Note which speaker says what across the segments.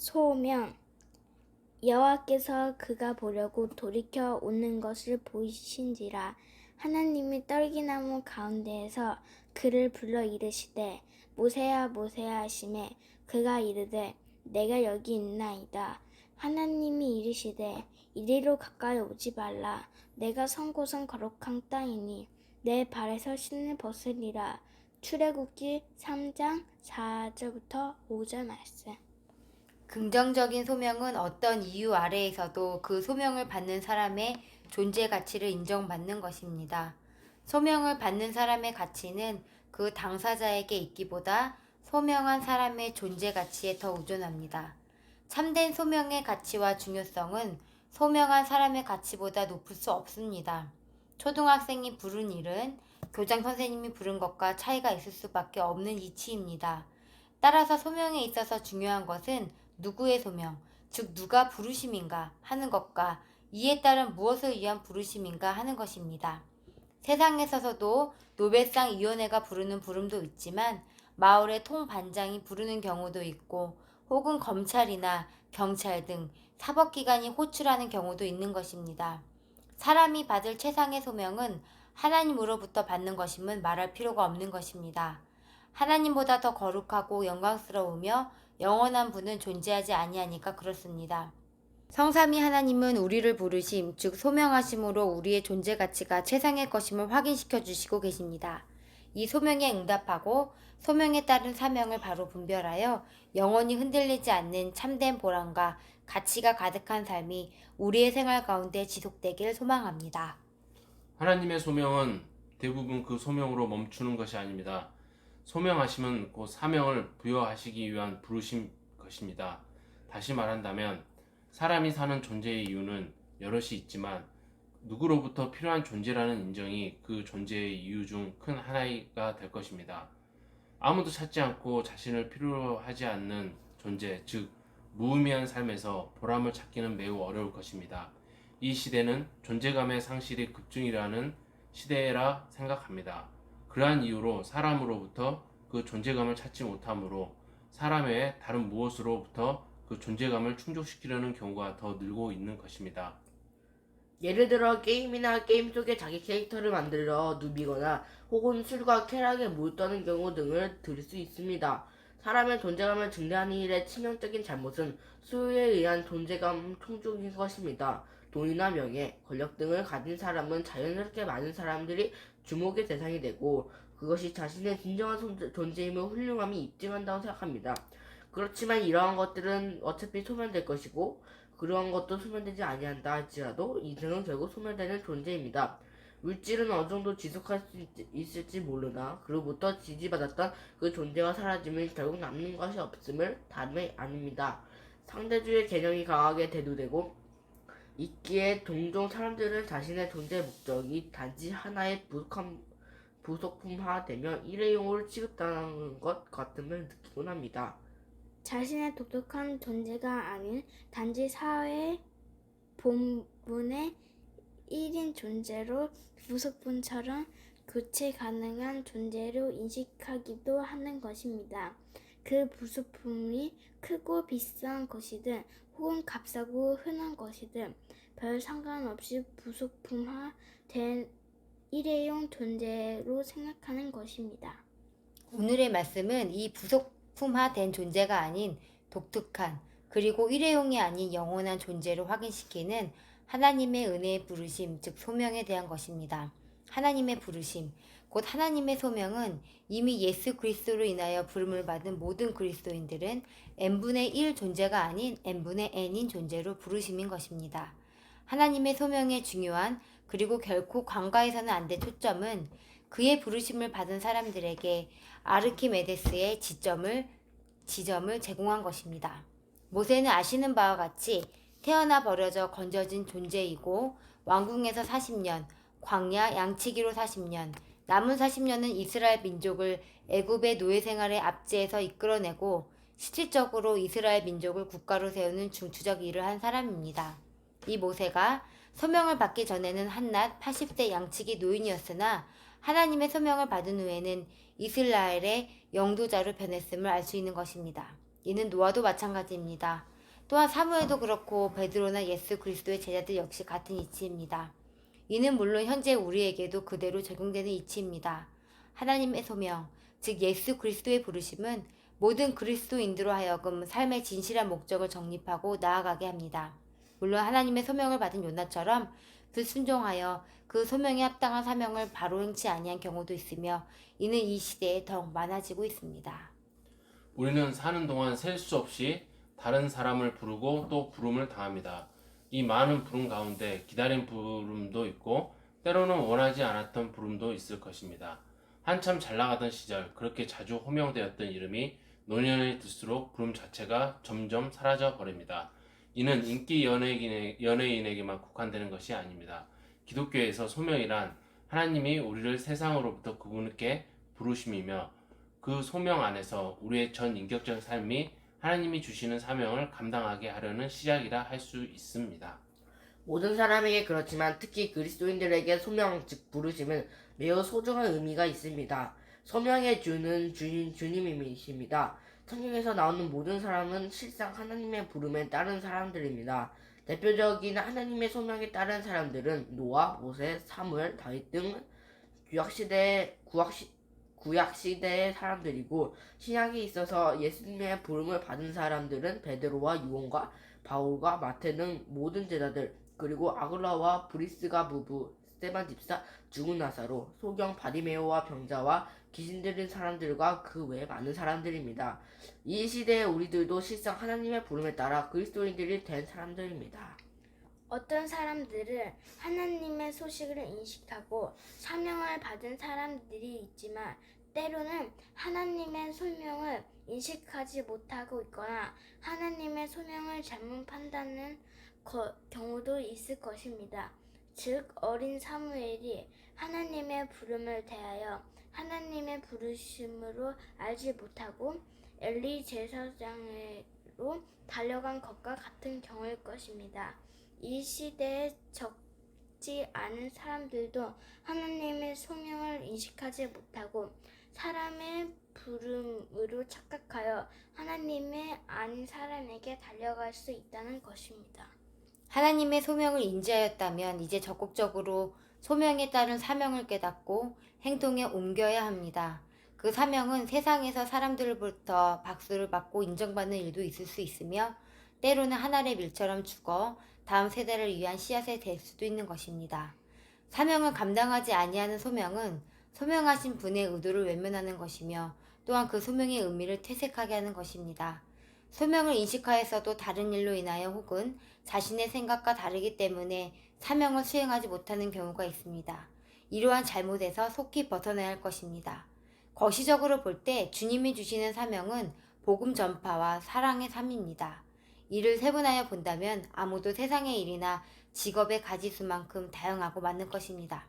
Speaker 1: 소명. 여호와께서 그가 보려고 돌이켜 오는 것을 보이신지라. 하나님이 떨기나무 가운데에서 그를 불러 이르시되 모세야 모세야 하시매 그가 이르되 내가 여기 있나이다. 하나님이 이르시되 이리로 가까이 오지 말라. 내가 선 곳은 거룩한 땅이니 내 발에서 신을 벗으리라. 출애굽기 3장 4절부터 5절 말씀.
Speaker 2: 긍정적인 소명은 어떤 이유 아래에서도 그 소명을 받는 사람의 존재 가치를 인정받는 것입니다. 소명을 받는 사람의 가치는 그 당사자에게 있기보다 소명한 사람의 존재 가치에 더 의존합니다. 참된 소명의 가치와 중요성은 소명한 사람의 가치보다 높을 수 없습니다. 초등학생이 부른 일은 교장 선생님이 부른 것과 차이가 있을 수밖에 없는 이치입니다. 따라서 소명에 있어서 중요한 것은 누구의 소명, 즉 누가 부르심인가 하는 것과 이에 따른 무엇을 위한 부르심인가 하는 것입니다. 세상에서도 노벨상 위원회가 부르는 부름도 있지만 마을의 통반장이 부르는 경우도 있고 혹은 검찰이나 경찰 등 사법기관이 호출하는 경우도 있는 것입니다. 사람이 받을 최상의 소명은 하나님으로부터 받는 것임은 말할 필요가 없는 것입니다. 하나님보다 더 거룩하고 영광스러우며 영원한 분은 존재하지 아니하니까 그렇습니다. 성삼위 하나님은 우리를 부르심, 즉 소명하심으로 우리의 존재 가치가 최상의 것임을 확인시켜 주시고 계십니다. 이 소명에 응답하고 소명에 따른 사명을 바로 분별하여 영원히 흔들리지 않는 참된 보람과 가치가 가득한 삶이 우리의 생활 가운데 지속되길 소망합니다.
Speaker 3: 하나님의 소명은 대부분 그 소명으로 멈추는 것이 아닙니다. 소명하심은 곧 사명을 부여하시기 위한 부르심 것입니다. 다시 말한다면 사람이 사는 존재의 이유는 여럿이 있지만 누구로부터 필요한 존재라는 인정이 그 존재의 이유 중 큰 하나가 될 것입니다. 아무도 찾지 않고 자신을 필요로 하지 않는 존재, 즉 무의미한 삶에서 보람을 찾기는 매우 어려울 것입니다. 이 시대는 존재감의 상실이 급증이라는 시대라 생각합니다. 그러한 이유로 사람으로부터 그 존재감을 찾지 못하므로 사람 외에 다른 무엇으로부터 그 존재감을 충족시키려는 경우가 더 늘고 있는 것입니다.
Speaker 4: 예를 들어 게임이나 게임 속에 자기 캐릭터를 만들어 누비거나 혹은 술과 쾌락에 몰두하는 경우 등을 들 수 있습니다. 사람의 존재감을 증대하는 일의 치명적인 잘못은 수요에 의한 존재감 충족인 것입니다. 돈이나 명예, 권력 등을 가진 사람은 자연스럽게 많은 사람들이 주목의 대상이 되고 그것이 자신의 진정한 존재임을 훌륭함이 입증한다고 생각합니다. 그렇지만 이러한 것들은 어차피 소멸될 것이고 그러한 것도 소멸되지 아니한다 할지라도 인생은 결국 소멸되는 존재입니다. 물질은 어느 정도 지속할 수 있을지 모르나 그로부터 지지받았던 그 존재가 사라지면 결국 남는 것이 없음을 다름이 아닙니다. 상대주의 개념이 강하게 대두되고 있기에 종종 사람들은 자신의 존재 목적이 단지 하나의 부속품화되며 일회용으로 취급당하는 것 같음을 느끼곤 합니다.
Speaker 1: 자신의 독특한 존재가 아닌 단지 사회 본분의 1인 존재로 부속품처럼 교체 가능한 존재로 인식하기도 하는 것입니다. 그 부속품이 크고 비싼 것이든 혹은 값싸고 흔한 것이든 별 상관없이 부속품화된 일회용 존재로 생각하는 것입니다.
Speaker 2: 오늘의 말씀은 이 부속품화된 존재가 아닌 독특한 그리고 일회용이 아닌 영원한 존재로 확인시키는 하나님의 은혜의 부르심, 즉 소명에 대한 것입니다. 하나님의 부르심, 곧 하나님의 소명은 이미 예수 그리스도로 인하여 부름을 받은 모든 그리스도인들은 n분의 1 존재가 아닌 n분의 n인 존재로 부르심인 것입니다. 하나님의 소명의 중요한 그리고 결코 관가해서는 안 될 초점은 그의 부르심을 받은 사람들에게 아르키메데스의 지점을 제공한 것입니다. 모세는 아시는 바와 같이 태어나 버려져 건져진 존재이고 왕궁에서 40년, 광야 양치기로 40년, 남은 40년은 이스라엘 민족을 애굽의 노예 생활의 압제에서 이끌어내고 실질적으로 이스라엘 민족을 국가로 세우는 중추적 일을 한 사람입니다. 이 모세가 소명을 받기 전에는 한낱 80세 양치기 노인이었으나 하나님의 소명을 받은 후에는 이스라엘의 영도자로 변했음을 알 수 있는 것입니다. 이는 노아도 마찬가지입니다. 또한 사무엘도 그렇고 베드로나 예수 그리스도의 제자들 역시 같은 이치입니다. 이는 물론 현재 우리에게도 그대로 적용되는 이치입니다. 하나님의 소명, 즉 예수 그리스도의 부르심은 모든 그리스도인들로 하여금 삶의 진실한 목적을 정립하고 나아가게 합니다. 물론 하나님의 소명을 받은 요나처럼 불순종하여 그 소명에 합당한 사명을 바로 행치 아니한 경우도 있으며 이는 이 시대에 더욱 많아지고 있습니다.
Speaker 3: 우리는 사는 동안 셀 수 없이 다른 사람을 부르고 또 부름을 당합니다. 이 많은 부름 가운데 기다린 부름도 있고 때로는 원하지 않았던 부름도 있을 것입니다. 한참 잘 나가던 시절 그렇게 자주 호명되었던 이름이 노년이 들수록 부름 자체가 점점 사라져 버립니다. 이는 인기 연예인에게만 국한되는 것이 아닙니다. 기독교에서 소명이란 하나님이 우리를 세상으로부터 그분께 부르심이며 그 소명 안에서 우리의 전 인격적 삶이 하나님이 주시는 사명을 감당하게 하려는 시작이라 할 수 있습니다.
Speaker 4: 모든 사람에게 그렇지만 특히 그리스도인들에게 소명, 즉 부르심은 매우 소중한 의미가 있습니다. 소명의 주는 주님이십니다. 성경에서 나오는 모든 사람은 실상 하나님의 부름에 따른 사람들입니다. 대표적인 하나님의 소명에 따른 사람들은 노아, 모세, 사무엘, 다윗 등 구약시대의 사람들이고 신약에 있어서 예수님의 부름을 받은 사람들은 베드로와 요한과 바울과 마태 등 모든 제자들, 그리고 아굴라와 브리스가 부부, 스데반 집사, 죽은 나사로, 소경 바리메오와 병자와 귀신 들린 사람들과 그 외 많은 사람들입니다. 이 시대에 우리들도 실상 하나님의 부름에 따라 그리스도인들이 된 사람들입니다.
Speaker 1: 어떤 사람들은 하나님의 소식을 인식하고 사명을 받은 사람들이 있지만 때로는 하나님의 소명을 인식하지 못하고 있거나 하나님의 소명을 잘못 판단하는 경우도 있을 것입니다. 즉 어린 사무엘이 하나님의 부름을 대하여 하나님의 부르심으로 알지 못하고 엘리 제사장으로 달려간 것과 같은 경우일 것입니다. 이 시대에 적지 않은 사람들도 하나님의 소명을 인식하지 못하고 사람의 부름으로 착각하여 하나님의 아닌 사람에게 달려갈 수 있다는 것입니다.
Speaker 2: 하나님의 소명을 인지하였다면 이제 적극적으로 소명에 따른 사명을 깨닫고 행동에 옮겨야 합니다. 그 사명은 세상에서 사람들로부터 박수를 받고 인정받는 일도 있을 수 있으며 때로는 하늘의 밀처럼 죽어 다음 세대를 위한 씨앗이 될 수도 있는 것입니다. 사명을 감당하지 아니하는 소명은 소명하신 분의 의도를 외면하는 것이며 또한 그 소명의 의미를 퇴색하게 하는 것입니다. 소명을 인식하였어도 다른 일로 인하여 혹은 자신의 생각과 다르기 때문에 사명을 수행하지 못하는 경우가 있습니다. 이러한 잘못에서 속히 벗어나야 할 것입니다. 거시적으로 볼 때 주님이 주시는 사명은 복음 전파와 사랑의 삶입니다. 이를 세분하여 본다면 아무도 세상의 일이나 직업의 가지수만큼 다양하고 많을 것입니다.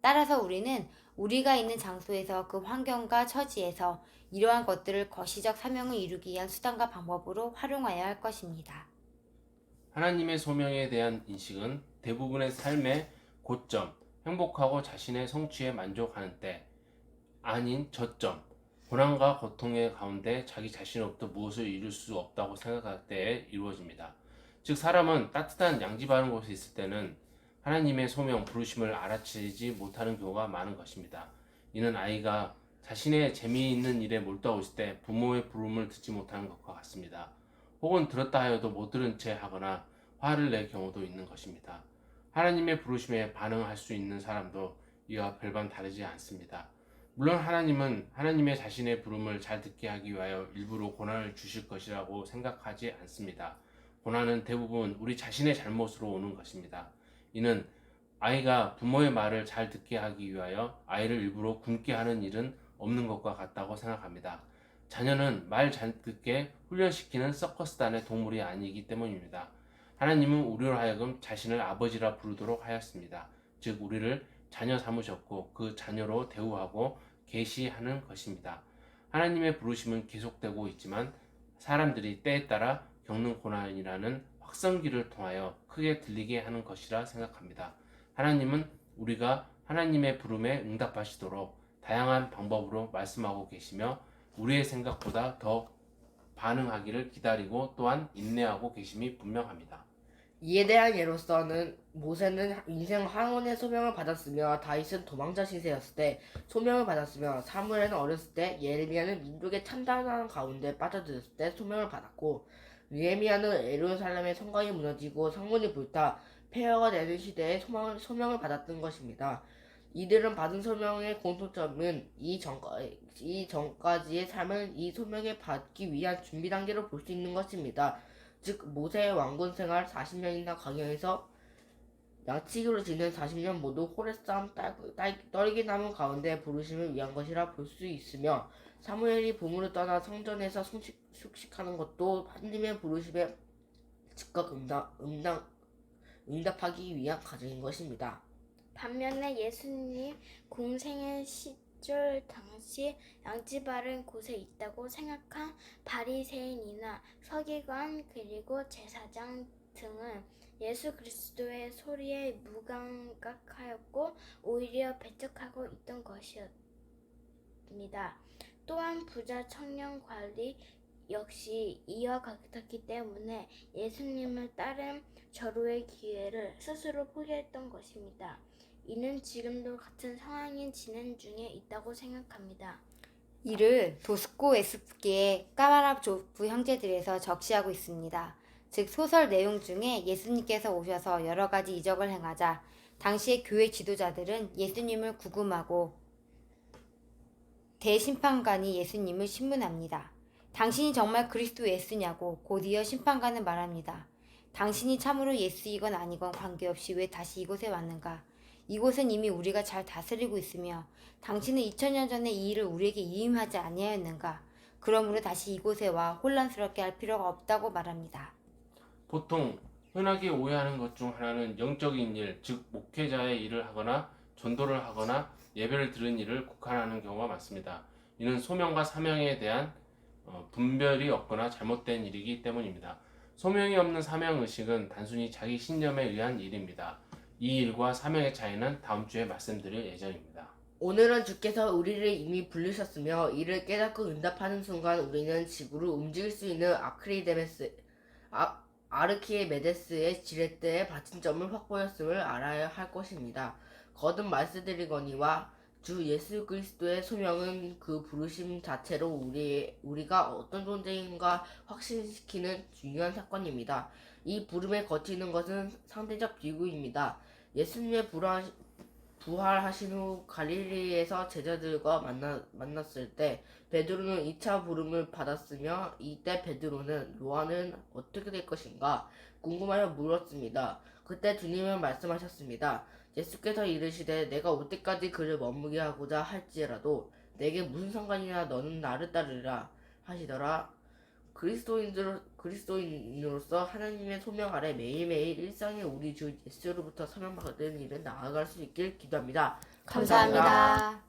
Speaker 2: 따라서 우리는 우리가 있는 장소에서 그 환경과 처지에서 이러한 것들을 거시적 사명을 이루기 위한 수단과 방법으로 활용해야 할 것입니다.
Speaker 3: 하나님의 소명에 대한 인식은 대부분의 삶의 고점, 행복하고 자신의 성취에 만족하는 때 아닌 저점, 고난과 고통의 가운데 자기 자신으로부터 무엇을 이룰 수 없다고 생각할 때에 이루어집니다. 즉 사람은 따뜻한 양지 바른 곳에 있을 때는 하나님의 소명, 부르심을 알아채지 못하는 경우가 많은 것입니다. 이는 아이가 자신의 재미있는 일에 몰두하고 있을 때 부모의 부름을 듣지 못하는 것과 같습니다. 혹은 들었다 하여도 못 들은 채 하거나 화를 낼 경우도 있는 것입니다. 하나님의 부르심에 반응할 수 있는 사람도 이와 별반 다르지 않습니다. 물론 하나님은 하나님의 자신의 부름을 잘 듣게 하기 위하여 일부러 고난을 주실 것이라고 생각하지 않습니다. 고난은 대부분 우리 자신의 잘못으로 오는 것입니다. 이는 아이가 부모의 말을 잘 듣게 하기 위하여 아이를 일부러 굶게 하는 일은 없는 것과 같다고 생각합니다. 자녀는 말 잘 듣게 훈련시키는 서커스단의 동물이 아니기 때문입니다. 하나님은 우리로 하여금 자신을 아버지라 부르도록 하였습니다. 즉 우리를 자녀 삼으셨고 그 자녀로 대우하고 계시하는 것입니다. 하나님의 부르심은 계속되고 있지만 사람들이 때에 따라 겪는 고난이라는 확성기를 통하여 크게 들리게 하는 것이라 생각합니다. 하나님은 우리가 하나님의 부름에 응답하시도록 다양한 방법으로 말씀하고 계시며 우리의 생각보다 더 반응하기를 기다리고 또한 인내하고 계심이 분명합니다.
Speaker 4: 이에 대한 예로서는 모세는 인생 황혼의 소명을 받았으며 다윗은 도망자 신세였을 때 소명을 받았으며 사무엘은 어렸을 때 예레미야는 민족의 참담한 가운데 빠져들었을 때 소명을 받았고 느헤미야는 예루살렘의 성곽이 무너지고 성문이 불타 폐허가 되는 시대에 소명을 받았던 것입니다. 이들은 받은 소명의 공통점은 이 전까지의 삶을 이 소명에 받기 위한 준비 단계로 볼 수 있는 것입니다. 즉 모세의 왕군 생활 40년이나 강영에서 양치기로 지낸 40년 모두 호레산 떨기나무 가운데 부르심을 위한 것이라 볼 수 있으며 사무엘이 봄으로 떠나 성전에서 숙식하는 것도 하나님의 부르심에 즉각 응답하기 위한 과정인 것입니다.
Speaker 1: 반면에 예수님 공생의 시절 당시 양지 바른 곳에 있다고 생각한 바리새인이나 서기관 그리고 제사장 등은 예수 그리스도의 소리에 무감각하였고 오히려 배척하고 있던 것이었습니다. 또한 부자 청년 관리 역시 이와 같았기 때문에 예수님을 따른 절호의 기회를 스스로 포기했던 것입니다. 이는 지금도 같은 상황이 진행 중에 있다고 생각합니다.
Speaker 2: 이를 도스코 에스프기의 까마랍 조프 형제들에서 적시하고 있습니다. 즉 소설 내용 중에 예수님께서 오셔서 여러 가지 이적을 행하자 당시의 교회 지도자들은 예수님을 구금하고 대심판관이 예수님을 신문합니다. 당신이 정말 그리스도 예수냐고 곧이어 심판관은 말합니다. 당신이 참으로 예수이건 아니건 관계없이 왜 다시 이곳에 왔는가? 이곳은 이미 우리가 잘 다스리고 있으며 당신은 2000년 전에 이 일을 우리에게 이임하지 아니하였는가? 그러므로 다시 이곳에 와 혼란스럽게 할 필요가 없다고 말합니다.
Speaker 3: 보통 흔하게 오해하는 것 중 하나는 영적인 일, 즉 목회자의 일을 하거나 전도를 하거나 예배를 드리는 일을 국한하는 경우가 많습니다. 이는 소명과 사명에 대한 분별이 없거나 잘못된 일이기 때문입니다. 소명이 없는 사명의식은 단순히 자기 신념에 의한 일입니다. 이 일과 사명의 차이는 다음 주에 말씀드릴 예정입니다.
Speaker 4: 오늘은 주께서 우리를 이미 부르셨으며 이를 깨닫고 응답하는 순간 우리는 지구를 움직일 수 있는 아르키메데스의 지렛대의 받침점을 확보했음을 알아야 할 것입니다. 거듭 말씀드리거니와 주 예수 그리스도의 소명은 그 부르심 자체로 우리가 어떤 존재인가 확신시키는 중요한 사건입니다. 이 부름에 거치는 것은 상대적 비유입니다. 예수님의 부활하신 후 갈릴리에서 제자들과 만났을 때 베드로는 2차 부름을 받았으며 이때 베드로는 요한은 어떻게 될 것인가 궁금하여 물었습니다. 그때 주님은 말씀하셨습니다. 예수께서 이르시되 내가 올 때까지 그를 머무게 하고자 할지라도 내게 무슨 상관이냐 너는 나를 따르라 하시더라. 그리스도인으로서 하나님의 소명 아래 매일매일 일상의 우리 주 예수로부터 사명받은 일은 나아갈 수 있길 기도합니다.
Speaker 2: 감사합니다.